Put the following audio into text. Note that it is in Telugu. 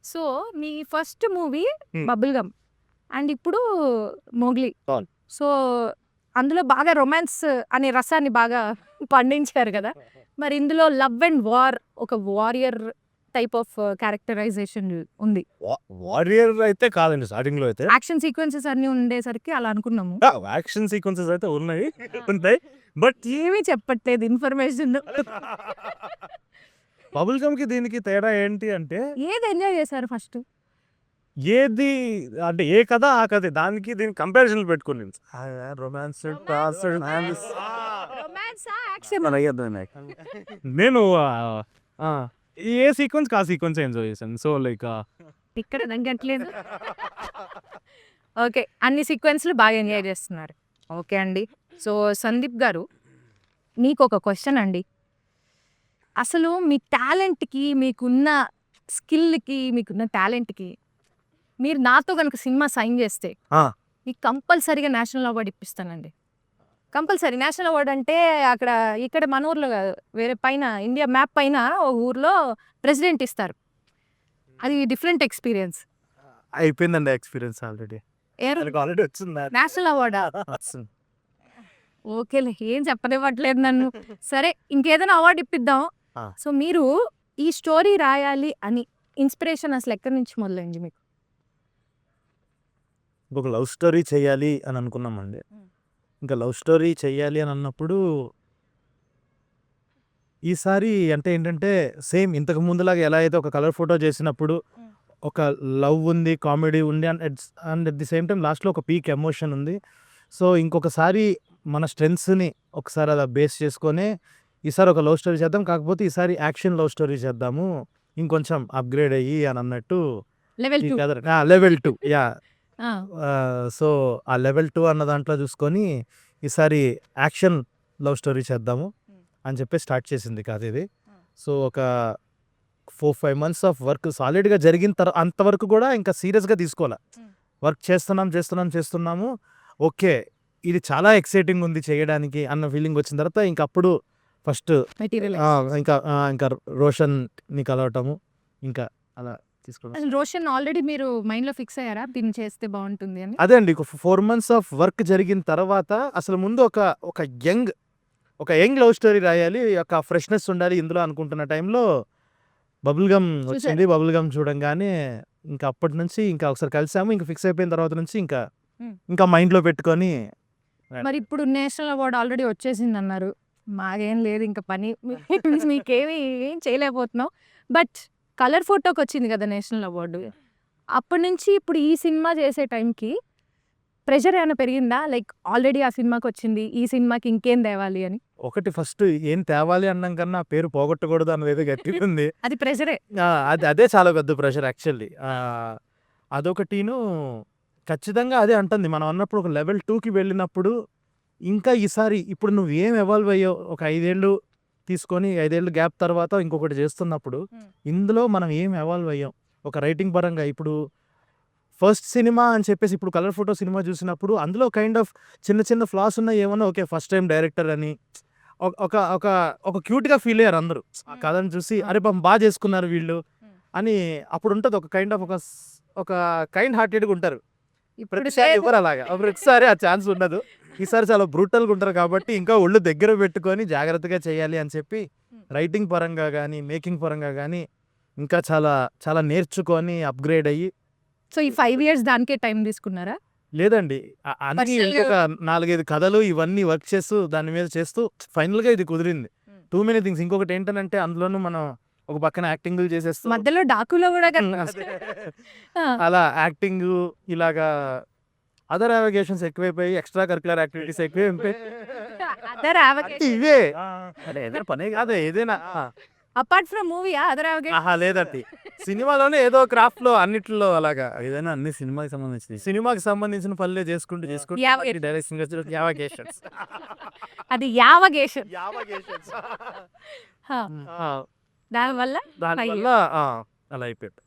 సో మీ first movie Hmm. Bubble gum and ఇప్పుడు మోగ్లీ. అవును. సో అందులో బాగా రొమాన్స్ అనే రసాన్ని బాగా పండించారు కదా. మరి ఇందులో లవ్ అండ్ వార్ ఒక వారియర్ టైప్ ఆఫ్ క్యారెక్టరైజేషన్ ఉంది. వారియర్ అయితే కాదండి స్టార్టింగ్ లో అయితే. యాక్షన్ సీక్వెన్సెస్ అన్ని ఉండేసరికి అలా అనుకున్నాము. యాక్షన్ సీక్వెన్సెస్ అయితే ఉంటాయి బట్ ఏమీ చెప్పట్లేదు ఇన్ఫర్మేషన్. బబుల్ గమ్ కి దీనికి తేడా ఏంటి అంటే ఏది ఎంజాయ్ చేశారు ఫస్ట్? ఏది అంటే ఏ కథ ఆ కథ దానికి దీనికి కంపారిజన్ పెట్టుకుని రొమాన్స్ నేను ఏ సీక్వెన్స్ ఆ సీక్వెన్స్ ఎంజాయ్ చేశాను. సో లైక్ ఇక్కడ తగ్గట్లేదు. ఓకే, అన్ని సీక్వెన్స్లు బాగా ఎంజాయ్ చేస్తున్నారు. ఓకే అండి. సో సందీప్ గారు, మీకు ఒక క్వశ్చన్ అండి. అసలు మీ టాలెంట్కి, మీకున్న స్కిల్కి, మీకున్న టాలెంట్కి మీరు నాతో కనుక సినిమా సైన్ చేస్తే మీకు కంపల్సరీగా నేషనల్ అవార్డు ఇప్పిస్తానండి. కంపల్సరీ నేషనల్ అవార్డు అంటే అక్కడ ఇక్కడ మన ఊర్లో కాదు, వేరే పైన ఇండియా మ్యాప్ పైన ఒక ఊర్లో ప్రెసిడెంట్ ఇస్తారు. అది డిఫరెంట్ ఎక్స్పీరియన్స్. అయిపోయిందండి ఎక్స్పీరియన్స్ ఆల్రెడీ ఆల్రెడీ వచ్చింది నేషనల్ అవార్డా? ఓకేలే, ఏం చెప్పనివ్వట్లేదు నన్ను. సరే, ఇంకేదైనా అవార్డు ఇప్పిద్దాం. సో మీరు ఈ స్టోరీ రాయాలి అని ఇన్స్పిరేషన్ అసలు ఎక్కడి నుంచి మొదలైంది మీకు? ఒక లవ్ స్టోరీ చేయాలి అని అనుకున్నామండి. ఇంకా లవ్ స్టోరీ చెయ్యాలి అని అన్నప్పుడు ఈసారి అంటే ఏంటంటే సేమ్ ఇంతకు ముందులాగా ఎలా అయితే ఒక కలర్ ఫోటో చేసినప్పుడు ఒక లవ్ ఉంది, కామెడీ ఉంది and at the same time లాస్ట్లో ఒక పీక్ ఎమోషన్ ఉంది. సో ఇంకొకసారి మన స్ట్రెంగ్స్ని ఒకసారి అలా బేస్ చేసుకొని ఈసారి ఒక లవ్ స్టోరీ చేద్దాం, కాకపోతే ఈసారి యాక్షన్ లవ్ స్టోరీ చేద్దాము ఇంకొంచెం అప్గ్రేడ్ అయ్యి అని అన్నట్టు లెవెల్ ఈ 2. కథ లెవెల్ 2 యా. సో ఆ లెవెల్ 2 అన్న దాంట్లో చూసుకొని ఈసారి యాక్షన్ లవ్ స్టోరీ చేద్దాము అని చెప్పి స్టార్ట్ చేసింది కాదు ఇది. సో ఒక 4-5 months ఆఫ్ వర్క్ సాలిడ్గా జరిగిన అంతవరకు కూడా ఇంకా సీరియస్గా తీసుకోవాలి. వర్క్ చేస్తున్నాము. ఓకే, ఇది చాలా ఎక్సైటింగ్ ఉంది చేయడానికి అన్న ఫీలింగ్ వచ్చిన తర్వాత ఇంకా అప్పుడు ఫస్ట్ మెటీరియల్ ఇంకా రోషన్ని కలవటము ఇంకా అలా తీసుకోవడం. రోషన్ ఆల్రెడీ మీరు మైండ్ లో ఫిక్స్ అయ్యారా దీన్ని చేస్తే బాగుంటుంది అని? అదే అండి, 4 months ఆఫ్ వర్క్ జరిగిన తర్వాత అసలు ముందు ఒక యంగ్ లవ్ స్టోరీ రాయాలి, ఒక ఫ్రెష్నెస్ ఉండాలి ఇందులో అనుకుంటున్న టైంలో బబుల్ గమ్ వచ్చింది. బబుల్ గమ్ చూడంగానే ఇంకా అప్పటి నుంచి ఇంకా ఒకసారి కలిసాము. ఇంకా ఫిక్స్ అయిపోయిన తర్వాత నుంచి ఇంకా మైండ్లో పెట్టుకొని. మరి ఇప్పుడు నేషనల్ అవార్డు ఆల్రెడీ వచ్చేసింది అన్నారు, మాకేం లేదు ఇంకా పని, మీకేమి ఏం చేయలేకపోతున్నాం. బట్ కలర్ ఫోటోకి వచ్చింది కదా నేషనల్ అవార్డు. అప్పటి నుంచి ఇప్పుడు ఈ సినిమా చేసే టైంకి ప్రెషర్ ఏమైనా పెరిగిందా? లైక్ ఆల్రెడీ ఆ సినిమాకి వచ్చింది, ఈ సినిమాకి ఇంకేం తేవాలి అని. ఒకటి ఫస్ట్ ఏం తేవాలి అన్నాం కన్నా పేరు పోగొట్టకూడదు అన్నది ఏదో గట్టిగా ఉంది. అది ప్రెషరే. అదే చాలా పెద్ద ప్రెషర్ యాక్చువల్లీ. అదొకటిను ఖచ్చితంగా అదే అంటుంది. మనం అన్నప్పుడు ఒక లెవెల్ 2కి వెళ్ళినప్పుడు ఇంకా ఈసారి ఇప్పుడు నువ్వు ఏం ఎవాల్వ్ అయ్యో ఒక 5 ఏళ్ళు తీసుకొని 5 ఏళ్ళు గ్యాప్ తర్వాత ఇంకొకటి చేస్తున్నప్పుడు ఇందులో మనం ఏం ఎవాల్వ్ అయ్యాం ఒక రైటింగ్ పరంగా. ఇప్పుడు ఫస్ట్ సినిమా అని చెప్పేసి ఇప్పుడు కలర్ ఫోటో సినిమా చూసినప్పుడు అందులో కైండ్ ఆఫ్ చిన్న ఫ్లాస్ ఉన్నాయి ఏమన్నా. ఓకే, ఫస్ట్ టైం డైరెక్టర్ అని ఒక క్యూట్గా ఫీల్ అయ్యారు అందరూ ఆ కథను చూసి. అరే పాపం బాగా చేసుకున్నారు వీళ్ళు అని అప్పుడు ఉంటుంది. ఒక కైండ్ ఆఫ్ ఒక కైండ్ హార్టెడ్గా ఉంటారు. ప్రతిసారి ఎవరు అలాగా ప్రతిసారి ఆ ఛాన్స్ ఉండదు. ఈసారి చాలా బ్రూటల్గా ఉంటారు కాబట్టి ఇంకా ఒళ్ళు దగ్గర పెట్టుకొని జాగ్రత్తగా చేయాలి అని చెప్పి రైటింగ్ పరంగా కానీ మేకింగ్ పరంగా కానీ ఇంకా చాలా చాలా నేర్చుకొని అప్గ్రేడ్ అయ్యి. సో ఈ 5 years దానికే టైం తీసుకున్నారా? లేదండి, అన్ని ఇంకొక 4-5 కథలు ఇవన్నీ వర్క్ చేస్తూ దాని మీద చేస్తూ ఫైనల్గా ఇది కుదిరింది. Too many things. ఇంకొకటి ఏంటంటే అందులోనూ మనం ఒక పక్కన యాక్టింగ్ చేసేస్తూ మధ్యలో డాకులో కూడా అలా యాక్టింగ్ ఇలాగా అదర్ అవగేషన్స్ ఎక్కువైపోయి ఎక్స్ట్రా కరికులర్ యాక్టివిటీస్ ఎక్కువైపోయి ఇవే ఏదైనా పనే కాదు ఏదైనా అపార్ట్ ఫ్రమ్ మూవీ అదర్ లేదండి, సినిమాలోనే ఏదో క్రాఫ్ట్ లో అన్నిట్లో అలాగా ఏదైనా అన్ని సినిమాకి సంబంధించిన పనులే చేసుకుంటూ డైరెక్షన్ యావగేషన్స్. అది యావగేషన్. దానివల్ల దానివల్ల అలా అయిపోయాడు.